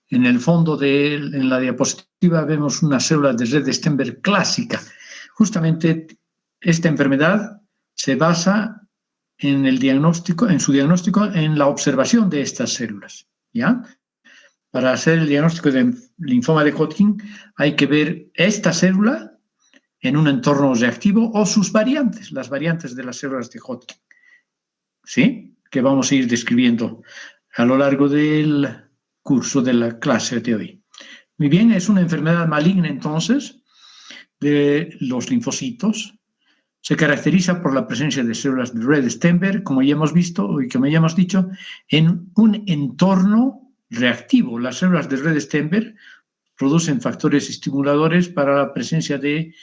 En el fondo en la diapositiva vemos una célula de red de Stenberg clásica. Justamente esta enfermedad se basa en su diagnóstico en la observación de estas células, ¿ya? Para hacer el diagnóstico de linfoma de Hodgkin hay que ver esta célula en un entorno reactivo o sus variantes, las variantes de las células de Hodgkin, ¿sí? Que vamos a ir describiendo a lo largo del curso de la clase de hoy. Muy bien, es una enfermedad maligna entonces de los linfocitos. Se caracteriza por la presencia de células de red Stenberg, como ya hemos visto y como ya hemos dicho, en un entorno reactivo. Las células de red Stenberg producen factores estimuladores para la presencia de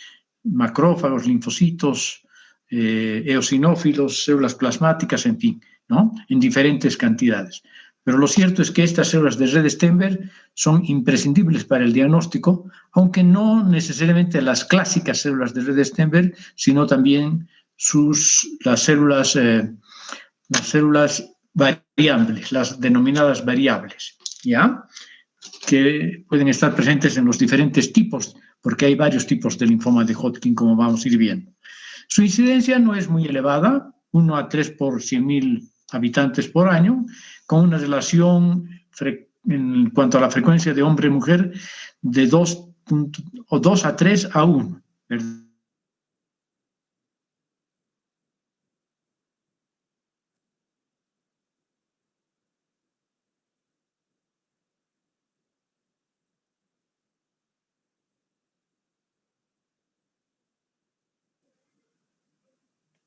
macrófagos, linfocitos, eosinófilos, células plasmáticas, en fin, ¿no? En diferentes cantidades. Pero lo cierto es que estas células de red Stenberg son imprescindibles para el diagnóstico, aunque no necesariamente las clásicas células de red Stenberg, sino también las células variables, las denominadas variables, ¿ya? Que pueden estar presentes en los diferentes tipos, porque hay varios tipos de linfoma de Hodgkin, como vamos a ir viendo. Su incidencia no es muy elevada, 1 a 3 por 100.000 habitantes por año, con una relación en cuanto a la frecuencia de hombre-mujer de 2 a 3 a 1, ¿verdad?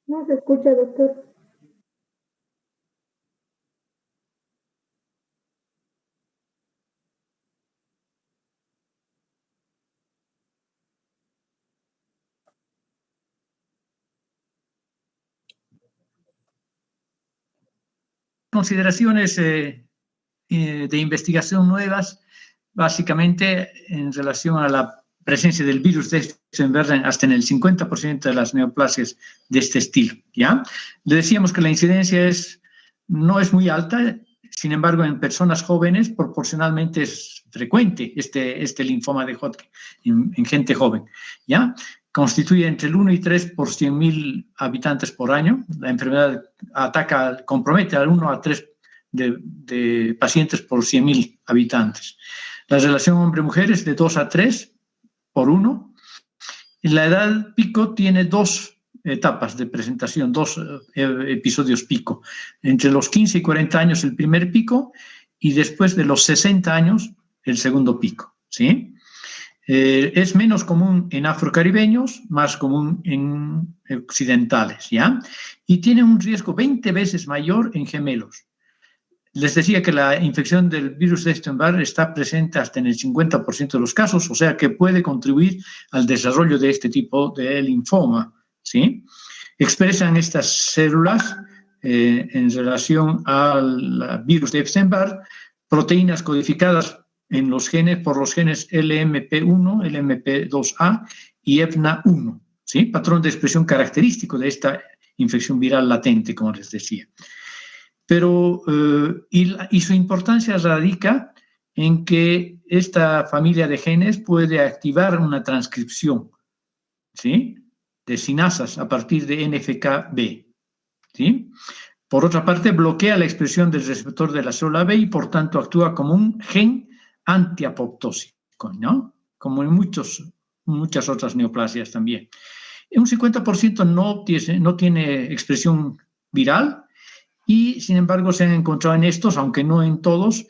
No se escucha, doctor. Consideraciones de investigación nuevas, básicamente en relación a la presencia del virus de Epstein-Barr hasta en el 50% de las neoplasias de este estilo, ¿ya? Le decíamos que la incidencia no es muy alta, sin embargo, en personas jóvenes proporcionalmente es frecuente este linfoma de Hodgkin en gente joven, ¿ya? Constituye entre el 1 y 3 por 100.000 habitantes por año. La enfermedad compromete al 1 a 3 de pacientes por 100.000 habitantes. La relación hombre-mujer es de 2 a 3 por 1. Y la edad pico tiene 2 etapas de presentación, 2 episodios pico. Entre los 15 y 40 años el primer pico y después de los 60 años el segundo pico, ¿sí? Es menos común en afrocaribeños, más común en occidentales, ¿ya? Y tiene un riesgo 20 veces mayor en gemelos. Les decía que la infección del virus de Epstein-Barr está presente hasta en el 50% de los casos, o sea que puede contribuir al desarrollo de este tipo de linfoma, ¿sí? Expresan estas células en relación al virus de Epstein-Barr proteínas codificadas por los genes LMP1, LMP2A y EPNA1, ¿sí? Patrón de expresión característico de esta infección viral latente, como les decía. Pero, y su importancia radica en que esta familia de genes puede activar una transcripción, ¿sí? De sinasas a partir de NFKB, ¿sí? Por otra parte, bloquea la expresión del receptor de la célula B y, por tanto, actúa como un gen antiapoptósico, ¿no? Como en muchas otras neoplasias también. Un 50% no tiene expresión viral y, sin embargo, se han encontrado en estos, aunque no en todos,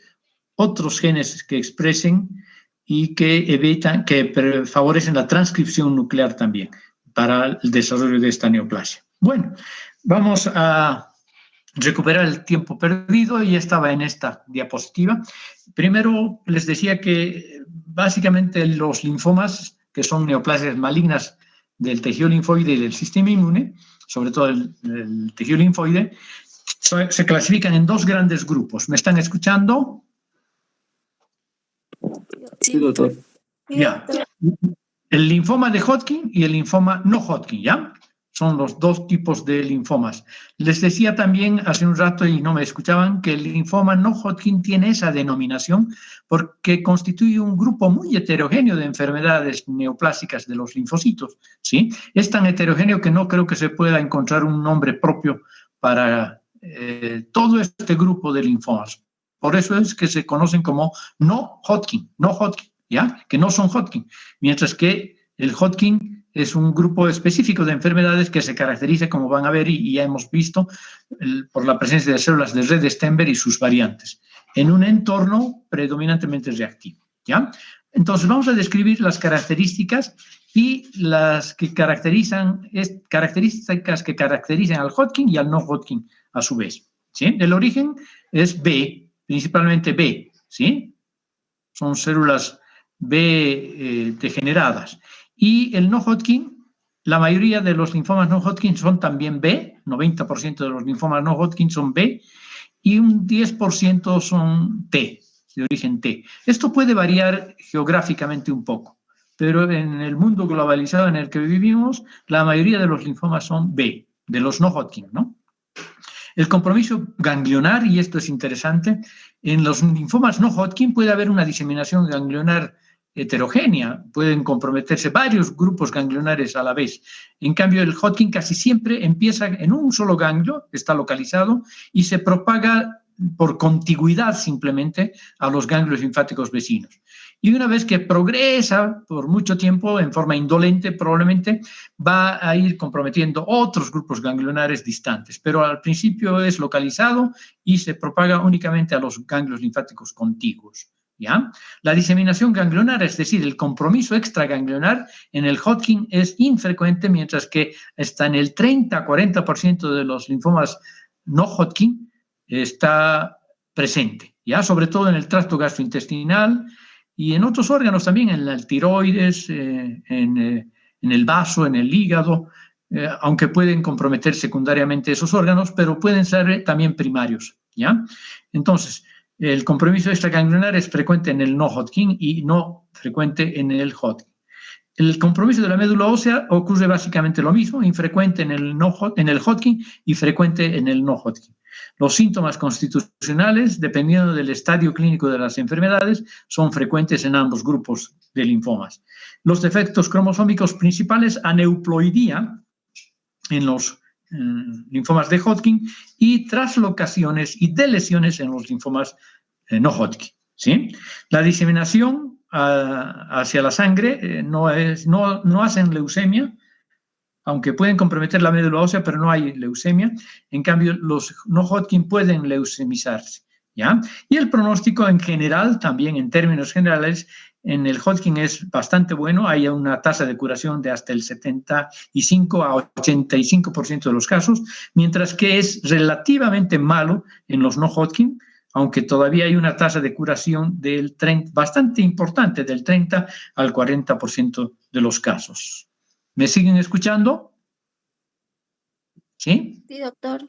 otros genes que expresen y que favorecen la transcripción nuclear también para el desarrollo de esta neoplasia. Bueno, vamos a recuperar el tiempo perdido y ya estaba en esta diapositiva. Primero les decía que básicamente los linfomas, que son neoplasias malignas del tejido linfoide y del sistema inmune, sobre todo el tejido linfoide, se clasifican en 2 grandes grupos. ¿Me están escuchando? Sí, doctor. Ya. El linfoma de Hodgkin y el linfoma no Hodgkin, ¿ya? Son los dos tipos de linfomas. Les decía también hace un rato, y no me escuchaban, que el linfoma no Hodgkin tiene esa denominación porque constituye un grupo muy heterogéneo de enfermedades neoplásicas de los linfocitos, ¿sí? Es tan heterogéneo que no creo que se pueda encontrar un nombre propio para todo este grupo de linfomas. Por eso es que se conocen como no Hodgkin, ¿ya? Que no son Hodgkin, mientras que el Hodgkin es un grupo específico de enfermedades que se caracteriza, como van a ver y ya hemos visto, por la presencia de células de red de Stenberg y sus variantes, en un entorno predominantemente reactivo, ¿ya? Entonces vamos a describir las características y las que características que caracterizan al Hodgkin y al no Hodgkin a su vez, ¿sí? El origen es B, principalmente B, ¿sí? Son células B degeneradas. Y el no Hodgkin, la mayoría de los linfomas no Hodgkin son también B, 90% de los linfomas no Hodgkin son B, y un 10% son T, de origen T. Esto puede variar geográficamente un poco, pero en el mundo globalizado en el que vivimos, la mayoría de los linfomas son B, de los no Hodgkin, ¿no? El compromiso ganglionar, y esto es interesante, en los linfomas no Hodgkin puede haber una diseminación ganglionar heterogénea, pueden comprometerse varios grupos ganglionares a la vez. En cambio, el Hodgkin casi siempre empieza en un solo ganglio, está localizado, y se propaga por contigüidad simplemente a los ganglios linfáticos vecinos. Y una vez que progresa por mucho tiempo, en forma indolente probablemente, va a ir comprometiendo otros grupos ganglionares distantes, pero al principio es localizado y se propaga únicamente a los ganglios linfáticos contiguos, ¿ya? La diseminación ganglionar, es decir, el compromiso extraganglionar en el Hodgkin es infrecuente, mientras que está en el 30-40% de los linfomas no Hodgkin está presente, ¿ya? Sobre todo en el tracto gastrointestinal y en otros órganos también, en el tiroides, en el vaso, en el hígado, aunque pueden comprometer secundariamente esos órganos, pero pueden ser también primarios, ¿ya? Entonces, el compromiso extraganglionar es frecuente en el no Hodgkin y no frecuente en el Hodgkin. El compromiso de la médula ósea ocurre básicamente lo mismo, infrecuente en el Hodgkin y frecuente en el no Hodgkin. Los síntomas constitucionales, dependiendo del estadio clínico de las enfermedades, son frecuentes en ambos grupos de linfomas. Los defectos cromosómicos principales, aneuploidía en los linfomas de Hodgkin y traslocaciones y deleciones en los linfomas no Hodgkin, ¿sí? La diseminación hacia la sangre no hacen leucemia, aunque pueden comprometer la médula ósea, pero no hay leucemia. En cambio, los no Hodgkin pueden leucemizarse, ¿ya? Y el pronóstico en general, también en términos generales, en el Hodgkin es bastante bueno. Hay una tasa de curación de hasta el 75 a 85% de los casos, mientras que es relativamente malo en los no Hodgkin, aunque todavía hay una tasa de curación del 30, bastante importante, del 30 al 40% de los casos. ¿Me siguen escuchando? ¿Sí? Sí, doctor.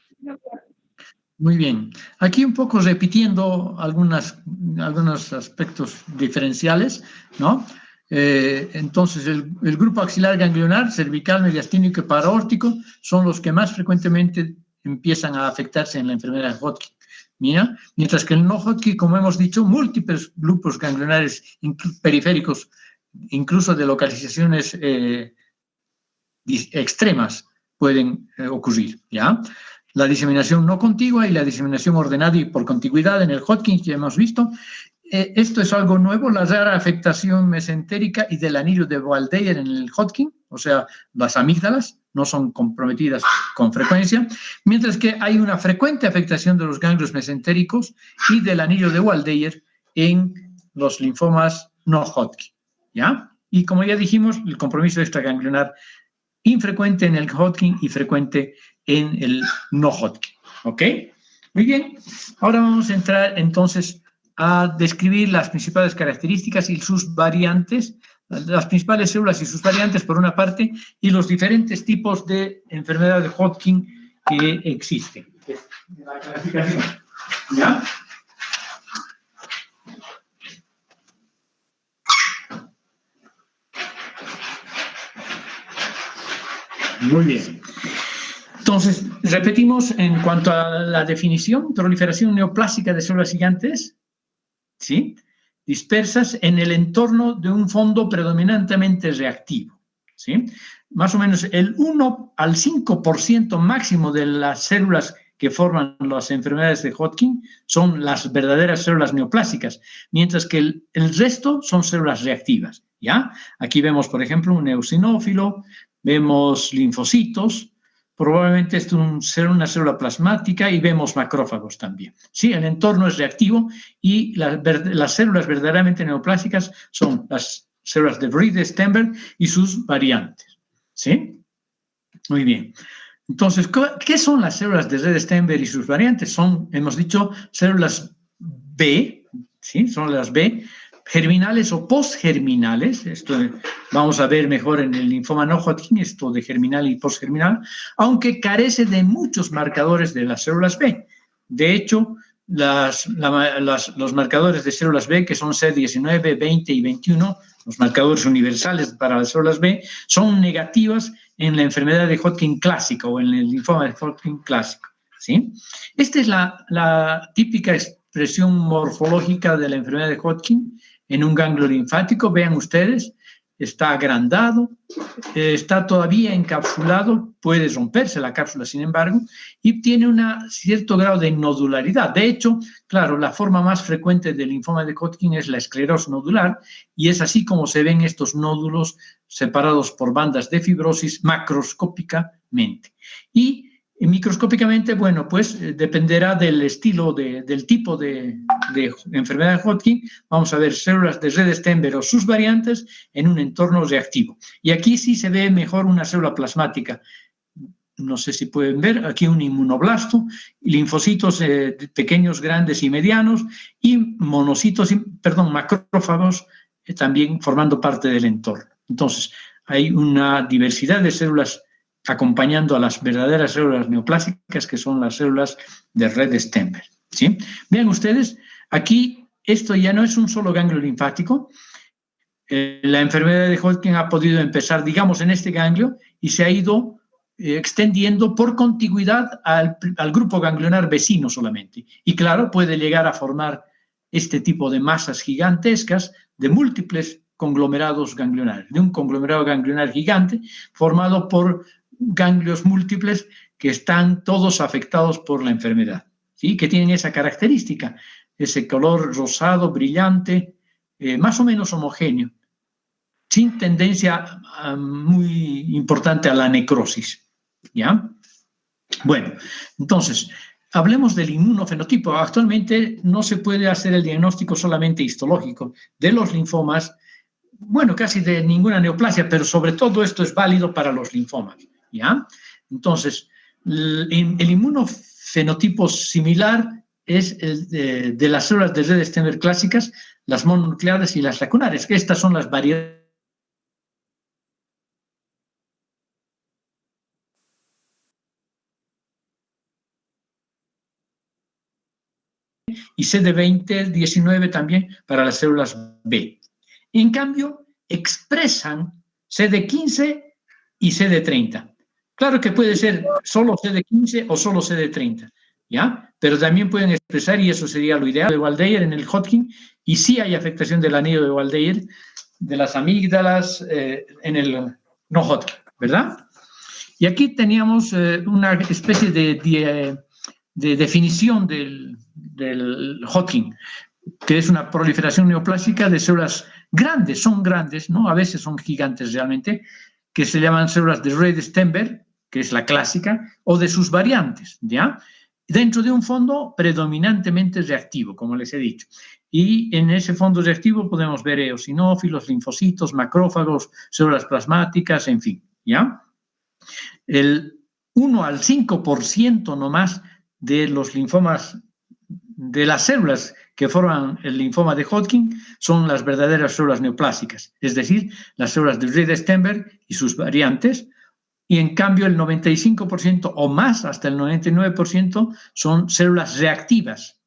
Muy bien. Aquí un poco repitiendo algunos aspectos diferenciales, ¿no? Entonces, el grupo axilar ganglionar, cervical, mediastínico y paraórtico son los que más frecuentemente empiezan a afectarse en la enfermedad de Hodgkin. Mira, mientras que el no Hodgkin, como hemos dicho, múltiples grupos ganglionares periféricos, incluso de localizaciones extremas, pueden ocurrir, ¿ya? La diseminación no contigua y la diseminación ordenada y por contigüidad en el Hodgkin que hemos visto. Esto es algo nuevo, la rara afectación mesentérica y del anillo de Waldeyer en el Hodgkin, o sea, las amígdalas no son comprometidas con frecuencia, mientras que hay una frecuente afectación de los ganglios mesentéricos y del anillo de Waldeyer en los linfomas no Hodgkin, ¿ya? Y como ya dijimos, el compromiso extraganglionar infrecuente en el Hodgkin y frecuente en el no Hodgkin, ¿ok? Muy bien, ahora vamos a entrar entonces a describir las principales características y sus variantes, las principales células y sus variantes por una parte, y los diferentes tipos de enfermedad de Hodgkin que existen. La clasificación, ¿ya? Muy bien. Entonces, repetimos en cuanto a la definición: proliferación neoplásica de células gigantes, ¿sí?, dispersas en el entorno de un fondo predominantemente reactivo, ¿sí? Más o menos el 1 al 5% máximo de las células que forman las enfermedades de Hodgkin son las verdaderas células neoplásicas, mientras que el resto son células reactivas, ¿ya? Aquí vemos, por ejemplo, un eosinófilo, vemos linfocitos, probablemente es una célula plasmática, y vemos macrófagos también. Sí, el entorno es reactivo y las células verdaderamente neoplásicas son las células de Breede-Steinberg y sus variantes. ¿Sí? Muy bien. Entonces, ¿qué son las células de Breede-Steinberg y sus variantes? Son, hemos dicho, células B, ¿sí? Son las B, germinales o postgerminales. Esto vamos a ver mejor en el linfoma no Hodgkin, esto de germinal y postgerminal, aunque carece de muchos marcadores de las células B. De hecho, los marcadores de células B, que son C19, 20 y 21, los marcadores universales para las células B, son negativas en la enfermedad de Hodgkin clásica o en el linfoma de Hodgkin clásico, ¿sí? Esta es la típica expresión morfológica de la enfermedad de Hodgkin en un ganglio linfático. Vean ustedes, está agrandado, está todavía encapsulado, puede romperse la cápsula, sin embargo, y tiene un cierto grado de nodularidad. De hecho, claro, la forma más frecuente del linfoma de Hodgkin es la esclerosis nodular, y es así como se ven estos nódulos separados por bandas de fibrosis macroscópicamente. Y microscópicamente, bueno, pues dependerá del estilo, del tipo de enfermedad de Hodgkin. Vamos a ver células de Breede-Steinberg o sus variantes en un entorno reactivo. Y aquí sí se ve mejor una célula plasmática. No sé si pueden ver, aquí un inmunoblasto, linfocitos pequeños, grandes y medianos, y macrófagos también formando parte del entorno. Entonces, hay una diversidad de células acompañando a las verdaderas células neoplásicas, que son las células de Breede-Steinberg, ¿sí? Vean ustedes, aquí esto ya no es un solo ganglio linfático. La enfermedad de Hodgkin ha podido empezar, digamos, en este ganglio y se ha ido extendiendo por contigüidad al grupo ganglionar vecino solamente. Y claro, puede llegar a formar este tipo de masas gigantescas de múltiples conglomerados ganglionares, de un conglomerado ganglionar gigante formado por ganglios múltiples que están todos afectados por la enfermedad, ¿sí? Que tienen esa característica, ese color rosado, brillante, más o menos homogéneo, sin tendencia muy importante a la necrosis, ¿ya? Bueno, entonces, hablemos del inmunofenotipo. Actualmente no se puede hacer el diagnóstico solamente histológico de los linfomas, bueno, casi de ninguna neoplasia, pero sobre todo esto es válido para los linfomas, ¿ya? Entonces, el inmunofenotipo similar es el de las células de Breede-Steinberg clásicas, las mononucleares y las lacunares, que estas son las variedades y CD20, 19 también para las células B. En cambio, expresan CD15 y CD30. Claro que puede ser solo CD15 o solo CD30, ¿ya? Pero también pueden expresar, y eso sería lo ideal, de Waldeyer en el Hodgkin, y sí hay afectación del anillo de Waldeyer, de las amígdalas en el no Hodgkin, ¿verdad? Y aquí teníamos una especie de definición del Hodgkin, que es una proliferación neoplásica de células grandes, son grandes, ¿no? A veces son gigantes realmente, que se llaman células de Breede-Steinberg, que es la clásica, o de sus variantes, ¿ya? Dentro de un fondo predominantemente reactivo, como les he dicho. Y en ese fondo reactivo podemos ver eosinófilos, linfocitos, macrófagos, células plasmáticas, en fin, ¿ya? El 1 al 5% nomás de los linfomas, de las células que forman el linfoma de Hodgkin, son las verdaderas células neoplásicas, es decir, las células de Breede-Steinberg y sus variantes, y en cambio el 95% o más, hasta el 99%, son células reactivas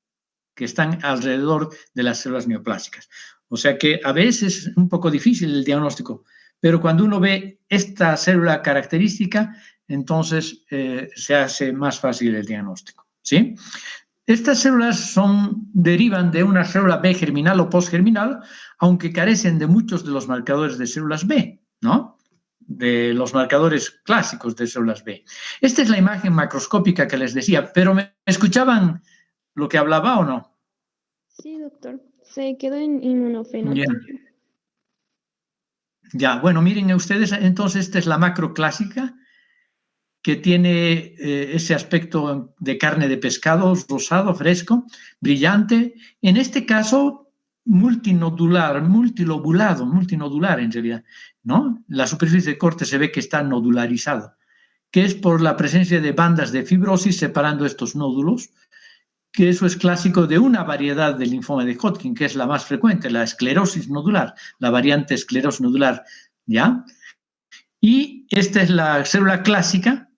que están alrededor de las células neoplásicas. O sea que a veces es un poco difícil el diagnóstico, pero cuando uno ve esta célula característica, entonces se hace más fácil el diagnóstico, ¿sí? Estas células derivan de una célula B germinal o postgerminal, aunque carecen de muchos de los marcadores de células B, ¿no? De los marcadores clásicos de células B. Esta es la imagen macroscópica que les decía, pero ¿me escuchaban lo que hablaba o no? Sí, doctor. Se quedó en inmunofenotipo. Ya, bueno, miren ustedes, entonces esta es la macro clásica, que tiene ese aspecto de carne de pescado, rosado, fresco, brillante. En este caso, multinodular en realidad, ¿no? La superficie de corte se ve que está nodularizada, que es por la presencia de bandas de fibrosis separando estos nódulos, que eso es clásico de una variedad del linfoma de Hodgkin, que es la más frecuente, la esclerosis nodular, la variante esclerosis nodular, ¿ya? Y esta es la célula clásica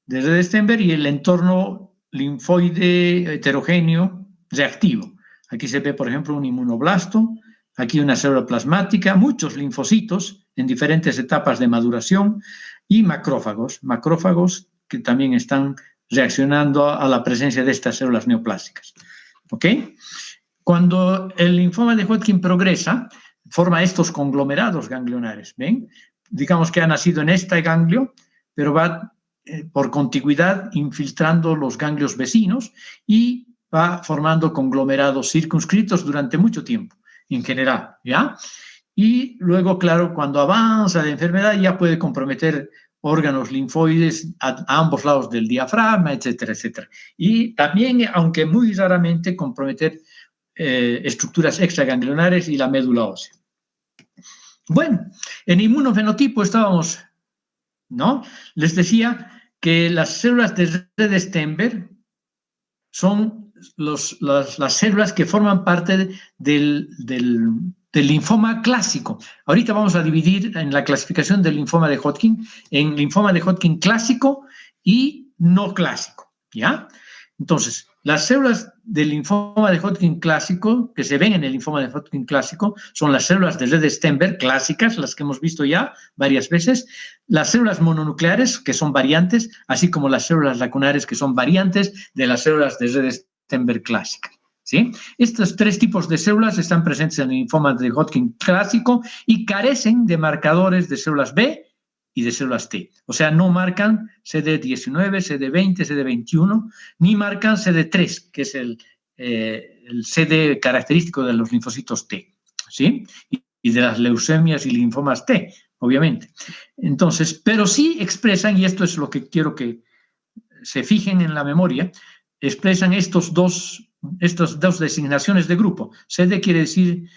de Rede-Steenberg y el entorno linfoide heterogéneo reactivo. Aquí se ve, por ejemplo, un inmunoblasto, aquí una célula plasmática, muchos linfocitos en diferentes etapas de maduración y macrófagos que también están reaccionando a la presencia de estas células neoplásicas. ¿Ok? Cuando el linfoma de Hodgkin progresa, forma estos conglomerados ganglionares, ¿ven? Digamos que ha nacido en este ganglio, pero va por contigüidad infiltrando los ganglios vecinos y va formando conglomerados circunscritos durante mucho tiempo, en general, ¿ya? Y luego, claro, cuando avanza la enfermedad ya puede comprometer órganos linfoides a ambos lados del diafragma, etcétera, etcétera. Y también, aunque muy raramente, comprometer estructuras extraganglionares y la médula ósea. Bueno, en inmunofenotipo estábamos, ¿no? Les decía que las células de Rede-Steenberg son las células que forman parte del linfoma clásico. Ahorita vamos a dividir en la clasificación del linfoma de Hodgkin en linfoma de Hodgkin clásico y no clásico, ¿ya? Entonces, las células del linfoma de Hodgkin clásico, que se ven en el linfoma de Hodgkin clásico, son las células de Rede-Steenberg clásicas, las que hemos visto ya varias veces, las células mononucleares, que son variantes, así como las células lacunares, que son variantes de las células de Rede-Steenberg clásicas. ¿Sí? Estos tres tipos de células están presentes en el linfoma de Hodgkin clásico y carecen de marcadores de células B y de células T. O sea, no marcan CD19, CD20, CD21, ni marcan CD3, que es el CD característico de los linfocitos T, ¿sí? Y de las leucemias y linfomas T, obviamente. Entonces, pero sí expresan, y esto es lo que quiero que se fijen en la memoria, expresan estas dos designaciones de grupo. CD quiere decir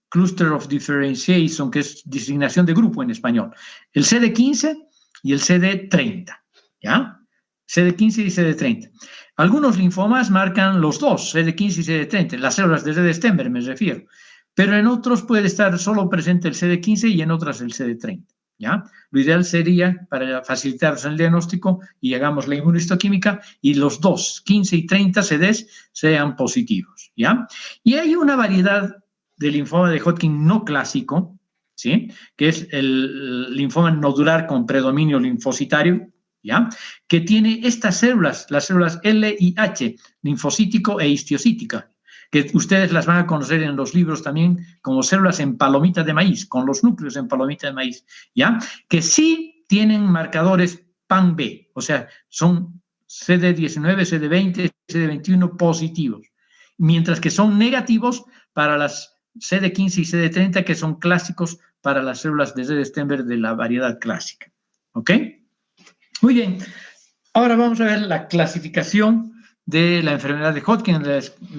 Cluster of Differentiation, que es designación de grupo en español. El CD15 y el CD30, ¿ya? CD15 y CD30. Algunos linfomas marcan los dos, CD15 y CD30, las células de Rede-Steenberg me refiero, pero en otros puede estar solo presente el CD15 y en otras el CD30, ¿ya? Lo ideal sería, para facilitaros el diagnóstico y hagamos la inmunohistoquímica, y los dos, 15 y 30 CDs, sean positivos, ¿ya? Y hay una variedad de linfoma de Hodgkin no clásico, ¿sí? Que es el linfoma nodular con predominio linfocitario, ¿ya? Que tiene estas células, las células L y H, linfocítico e histiocítica, que ustedes las van a conocer en los libros también como células en palomita de maíz, con los núcleos en palomita de maíz, ¿ya? Que sí tienen marcadores PAN-B, o sea, son CD19, CD20, CD21 positivos, mientras que son negativos para las CD15 y CD30, que son clásicos para las células de Rede-Steenberg de la variedad clásica. ¿Ok? Muy bien. Ahora vamos a ver la clasificación de la enfermedad de Hodgkin,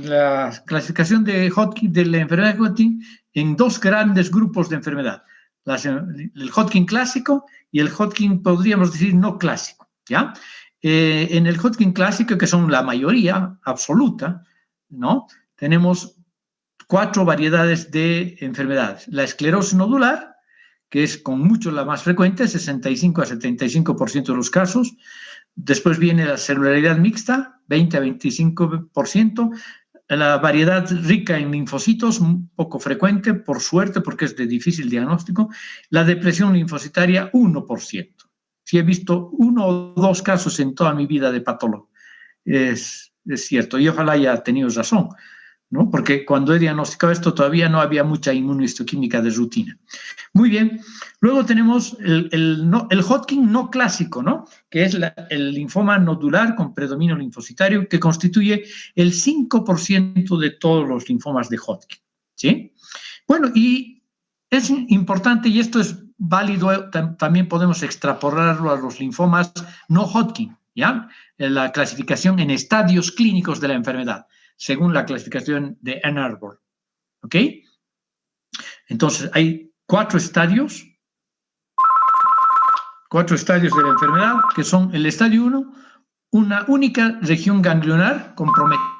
la clasificación de Hodgkin, de la enfermedad de Hodgkin en dos grandes grupos de enfermedad. El Hodgkin clásico y el Hodgkin, podríamos decir, no clásico, ¿ya? En el Hodgkin clásico, que son la mayoría absoluta, ¿no? Tenemos 4 variedades de enfermedades. La esclerosis nodular, que es con mucho la más frecuente, 65 a 75% de los casos. Después viene la celularidad mixta, 20 a 25%. La variedad rica en linfocitos, un poco frecuente, por suerte, porque es de difícil diagnóstico. La depresión linfocitaria, 1%. Sí he visto 1 o 2 casos en toda mi vida de patólogo. Es cierto, y ojalá haya tenido razón, ¿no? Porque cuando he diagnosticado esto todavía no había mucha inmunohistoquímica de rutina. Muy bien, luego tenemos el Hodgkin no clásico, ¿no? Que es el linfoma nodular con predominio linfocitario, que constituye el 5% de todos los linfomas de Hodgkin, ¿sí? Bueno, y es importante, y esto es válido, también podemos extrapolarlo a los linfomas no Hodgkin, ¿ya? La clasificación en estadios clínicos de la enfermedad, según la clasificación de Ann Arbor, ¿ok? Entonces, hay 4 estadios de la enfermedad, que son el estadio 1, una única región ganglionar comprometida.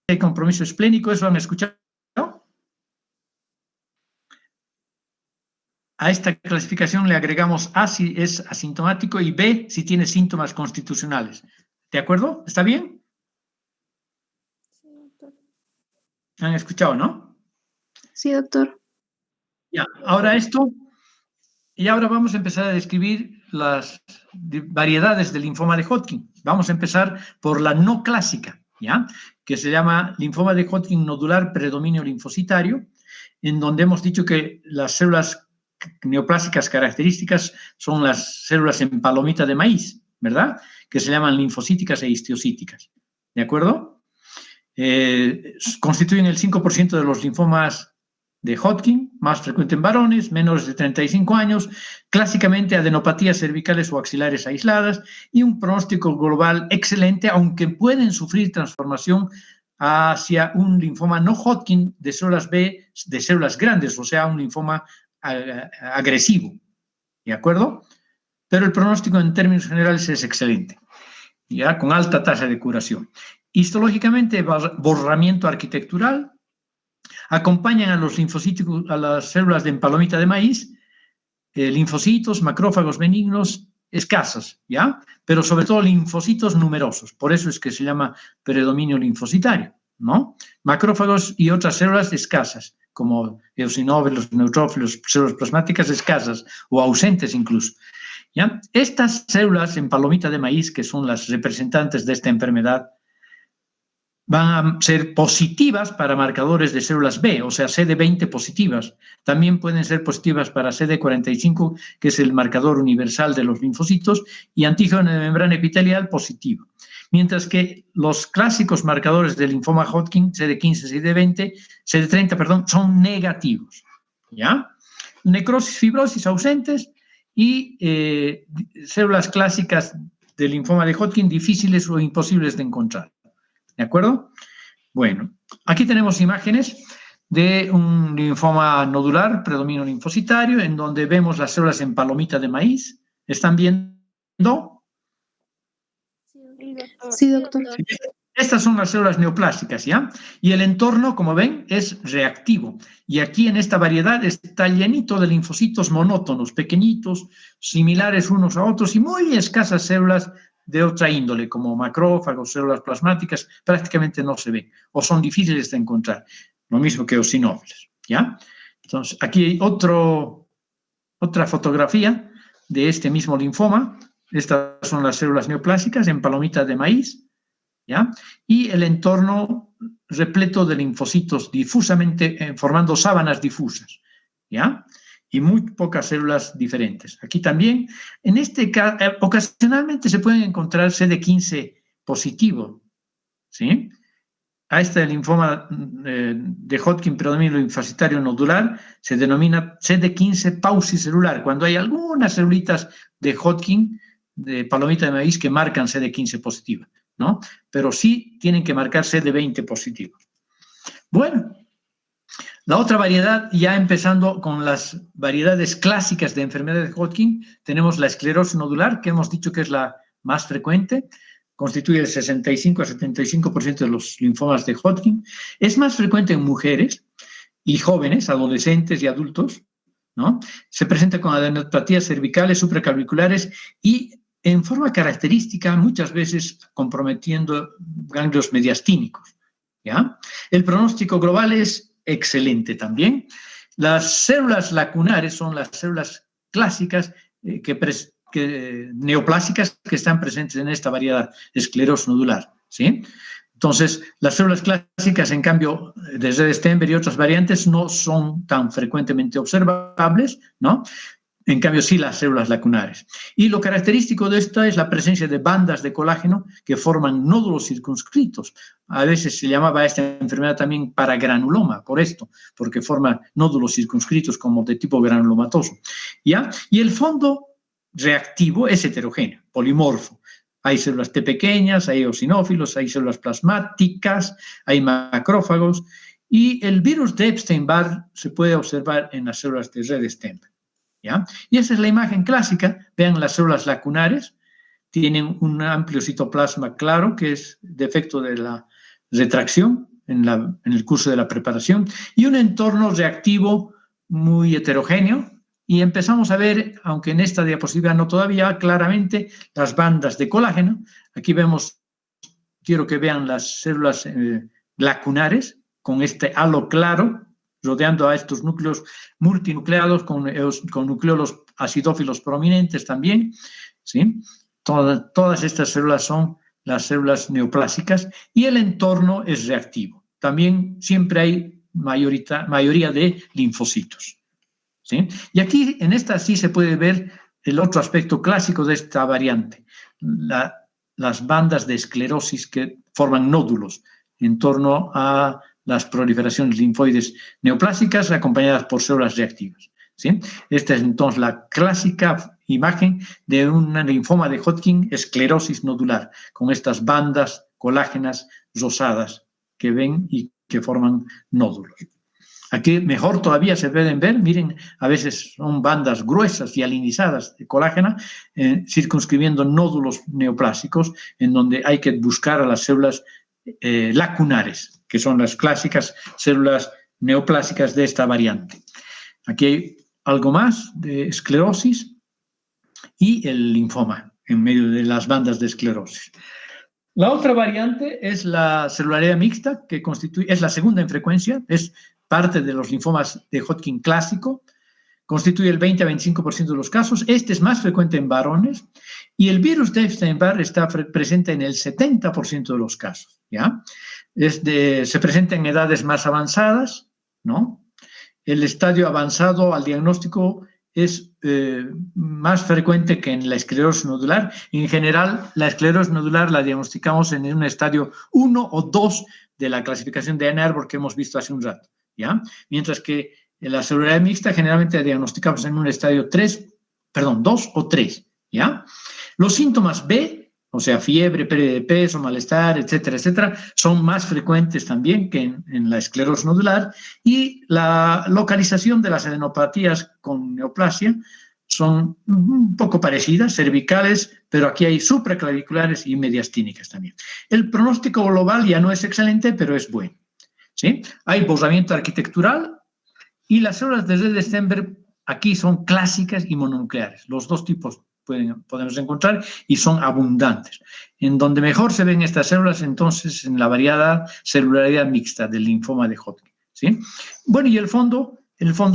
El compromiso esplénico, ¿eso han escuchado? A esta clasificación le agregamos A si es asintomático y B si tiene síntomas constitucionales. ¿De acuerdo? ¿Está bien? Sí, doctor. ¿Han escuchado, no? Sí, doctor. Ya, ahora esto, y ahora vamos a empezar a describir las variedades del linfoma de Hodgkin. Vamos a empezar por la no clásica, ¿ya? Que se llama linfoma de Hodgkin nodular predominio linfocitario, en donde hemos dicho que las células neoplásicas características son las células en palomita de maíz, ¿verdad? Que se llaman linfocíticas e histiocíticas, ¿de acuerdo? Constituyen el 5% de los linfomas de Hodgkin, más frecuente en varones, menores de 35 años, clásicamente adenopatías cervicales o axilares aisladas y un pronóstico global excelente, aunque pueden sufrir transformación hacia un linfoma no Hodgkin de células B, de células grandes, o sea, un linfoma agresivo, ¿de acuerdo? Pero el pronóstico en términos generales es excelente, ya con alta tasa de curación. Histológicamente, borramiento arquitectural, acompañan a los linfocitos, a las células de empalomita de maíz, linfocitos, macrófagos benignos, escasas, ¿ya? Pero sobre todo linfocitos numerosos, por eso es que se llama predominio linfocitario, ¿no? Macrófagos y otras células escasas, como eosinófilos, neutrófilos, células plasmáticas escasas o ausentes incluso, ¿ya? Estas células en palomita de maíz, que son las representantes de esta enfermedad, van a ser positivas para marcadores de células B, o sea, CD20 positivas. También pueden ser positivas para CD45, que es el marcador universal de los linfocitos, y antígeno de membrana epitelial positivo. Mientras que los clásicos marcadores del linfoma Hodgkin, CD15, CD30, perdón, son negativos, ¿ya? Necrosis, fibrosis ausentes y células clásicas del linfoma de Hodgkin difíciles o imposibles de encontrar. ¿De acuerdo? Bueno, aquí tenemos imágenes de un linfoma nodular, predominio linfocitario, en donde vemos las células en palomita de maíz. ¿Están viendo? Sí, doctor. Estas son las células neoplásicas, ¿ya? Y el entorno, como ven, es reactivo. Y aquí en esta variedad está llenito de linfocitos monótonos, pequeñitos, similares unos a otros y muy escasas células de otra índole, como macrófagos, células plasmáticas, prácticamente no se ven o son difíciles de encontrar, lo mismo que eosinófilos, ¿ya? Entonces, aquí hay otra fotografía de este mismo linfoma. Estas son las células neoplásicas en palomita de maíz, ¿ya? Y el entorno repleto de linfocitos difusamente, formando sábanas difusas, ¿ya? Y muy pocas células diferentes. Aquí también, en este caso, ocasionalmente se pueden encontrar CD15 positivo, ¿sí? a este linfoma de Hodgkin predominio linfocitario nodular se denomina CD15 paucicelular, cuando hay algunas celulitas de Hodgkin, de palomita de maíz, que marcan CD15 positiva, ¿no? Pero sí tienen que marcar CD20 positivo. Bueno, la otra variedad, ya empezando con las variedades clásicas de enfermedad de Hodgkin, tenemos la esclerosis nodular, que hemos dicho que es la más frecuente, constituye el 65 a 75% de los linfomas de Hodgkin. Es más frecuente en mujeres y jóvenes, adolescentes y adultos, ¿no? Se presenta con adenopatías cervicales, supraclaviculares y en forma característica muchas veces comprometiendo ganglios mediastínicos, ¿ya? El pronóstico global es excelente también. Las células lacunares son las células clásicas neoplásicas que están presentes en esta variedad de esclerosis nodular, ¿sí? Entonces, las células clásicas, en cambio, desde Stenberg y otras variantes, no son tan frecuentemente observables, ¿no? En cambio, sí las células lacunares. Y lo característico de esta es la presencia de bandas de colágeno que forman nódulos circunscritos. A veces se llamaba a esta enfermedad también paragranuloma, por esto, porque forma nódulos circunscritos como de tipo granulomatoso, ¿ya? Y el fondo reactivo es heterogéneo, polimorfo. Hay células T pequeñas, hay eosinófilos, hay células plasmáticas, hay macrófagos, y el virus de Epstein-Barr se puede observar en las células de red Stenberg, ¿ya? Y esa es la imagen clásica. Vean las células lacunares, tienen un amplio citoplasma claro, que es defecto de la retracción en el curso de la preparación, y un entorno reactivo muy heterogéneo. Y empezamos a ver, aunque en esta diapositiva no todavía, claramente las bandas de colágeno. Aquí vemos, quiero que vean las células lacunares con este halo claro, rodeando a estos núcleos multinucleados con nucleolos acidófilos prominentes también, ¿sí? Todas estas células son las células neoplásicas y el entorno es reactivo. También siempre hay mayoría de linfocitos, ¿sí? Y aquí, en esta sí se puede ver el otro aspecto clásico de esta variante, las bandas de esclerosis que forman nódulos en torno a las proliferaciones linfoides neoplásicas acompañadas por células reactivas, ¿sí? Esta es entonces la clásica imagen de un linfoma de Hodgkin, esclerosis nodular, con estas bandas colágenas rosadas que ven y que forman nódulos. Aquí mejor todavía se pueden ver, miren, a veces son bandas gruesas y alinizadas de colágeno, circunscribiendo nódulos neoplásicos, en donde hay que buscar a las células lacunares, que son las clásicas células neoplásicas de esta variante. Aquí hay algo más de esclerosis y el linfoma en medio de las bandas de esclerosis. La otra variante es la celularidad mixta, que es la segunda en frecuencia, es parte de los linfomas de Hodgkin clásico, constituye el 20 a 25% de los casos. Este es más frecuente en varones y el virus de Epstein-Barr está presente en el 70% de los casos, ¿ya? Se presenta en edades más avanzadas, ¿no? El estadio avanzado al diagnóstico es más frecuente que en la esclerosis nodular. En general, la esclerosis nodular la diagnosticamos en un estadio 1 o 2 de la clasificación de Ann Arbor que hemos visto hace un rato, ¿ya? Mientras que en la celularidad mixta generalmente la diagnosticamos en un estadio 2 o 3, ¿ya? Los síntomas B, o sea, fiebre, pérdida de peso, malestar, etcétera, etcétera, son más frecuentes también que en la esclerosis nodular, y la localización de las adenopatías con neoplasia son un poco parecidas, cervicales, pero aquí hay supraclaviculares y mediastínicas también. El pronóstico global ya no es excelente, pero es bueno, ¿sí? Hay borramiento arquitectural y las células de red de Stenberg aquí son clásicas y mononucleares. Los dos tipos podemos encontrar y son abundantes. En donde mejor se ven estas células, entonces, en la variada celularidad mixta del linfoma de Hodgkin, ¿sí? Bueno, y el fondo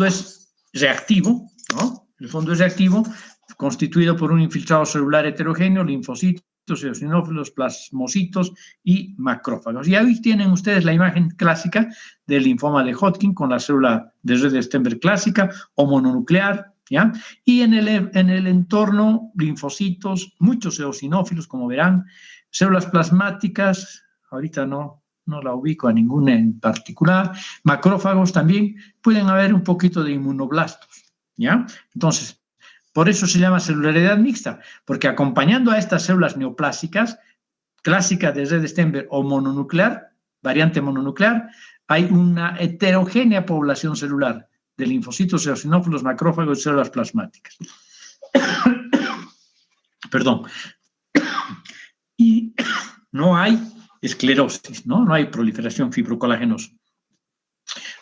es reactivo, ¿no? El fondo es reactivo, constituido por un infiltrado celular heterogéneo, linfocitos, eosinófilos, plasmocitos y macrófagos. Y ahí tienen ustedes la imagen clásica del linfoma de Hodgkin con la célula de red de Stenberg clásica o mononuclear, ¿ya? Y en el entorno, linfocitos, muchos eosinófilos, como verán, células plasmáticas, ahorita no no la ubico a ninguna en particular. Macrófagos también pueden haber un poquito de inmunoblastos, ¿ya? Entonces, por eso se llama celularidad mixta, porque acompañando a estas células neoplásicas, clásica de red Stenberg o mononuclear, variante mononuclear, hay una heterogénea población celular de linfocitos, eosinófilos, macrófagos y células plasmáticas. Perdón. Y no hay esclerosis, ¿no? No hay proliferación fibrocolagenosa.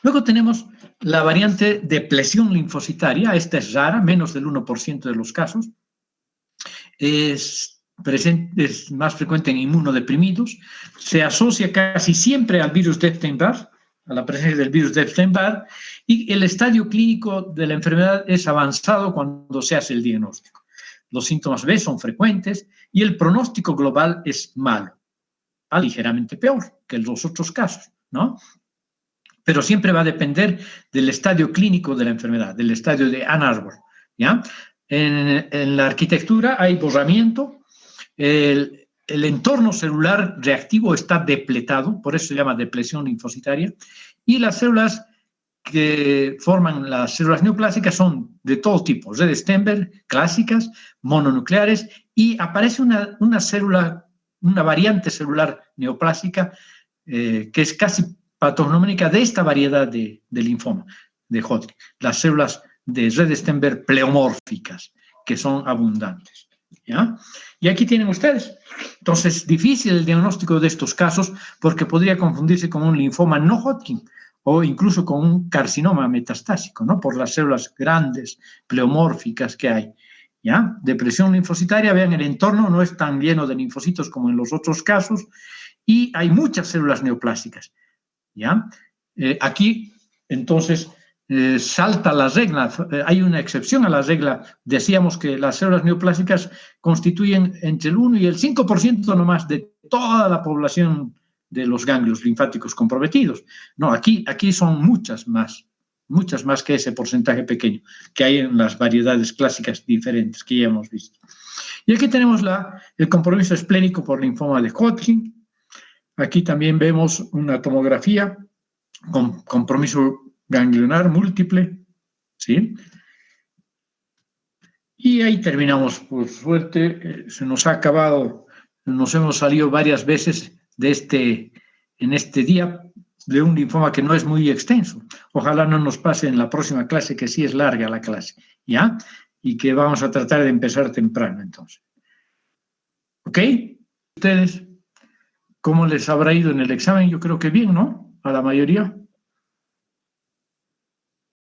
Luego tenemos la variante depresión linfocitaria. Esta es rara, menos del 1% de los casos. Es más frecuente en inmunodeprimidos. Se asocia casi siempre al virus de Epstein-Barr, a la presencia del virus de Epstein-Barr, y el estadio clínico de la enfermedad es avanzado cuando se hace el diagnóstico. Los síntomas B son frecuentes y el pronóstico global es malo, ligeramente peor que los otros casos, ¿no? Pero siempre va a depender del estadio clínico de la enfermedad, del estadio de Ann Arbor, ¿ya? En la arquitectura hay borramiento, el entorno celular reactivo está depletado, por eso se llama depresión linfocitaria, y las células que forman las células neoplásicas son de todo tipo, red Stenberg, clásicas, mononucleares, y aparece una célula, una variante celular neoplásica que es casi patognomónica de esta variedad de linfoma de Hodgkin, las células de red Stenberg pleomórficas, que son abundantes, ¿ya? Y aquí tienen ustedes. Entonces, difícil el diagnóstico de estos casos porque podría confundirse con un linfoma no Hodgkin, o incluso con un carcinoma metastásico, ¿no? Por las células grandes, pleomórficas que hay, ¿ya? Depresión linfocitaria, vean, el entorno no es tan lleno de linfocitos como en los otros casos y hay muchas células neoplásicas, ¿ya? Aquí, entonces, salta la regla, hay una excepción a la regla. Decíamos que las células neoplásicas constituyen entre el 1 y el 5% nomás de toda la población de los ganglios linfáticos comprometidos. No, aquí son muchas más que ese porcentaje pequeño que hay en las variedades clásicas diferentes que ya hemos visto. Y aquí tenemos el compromiso esplénico por linfoma de Hodgkin. Aquí también vemos una tomografía con compromiso ganglionar múltiple, ¿sí? Y ahí terminamos, por suerte, se nos ha acabado, nos hemos salido varias veces en este día de un linfoma que no es muy extenso. Ojalá no nos pase en la próxima clase, que sí es larga la clase, ¿ya? Y que vamos a tratar de empezar temprano, entonces. ¿Ok? ¿Ustedes cómo les habrá ido en el examen? Yo creo que bien, ¿no? A la mayoría.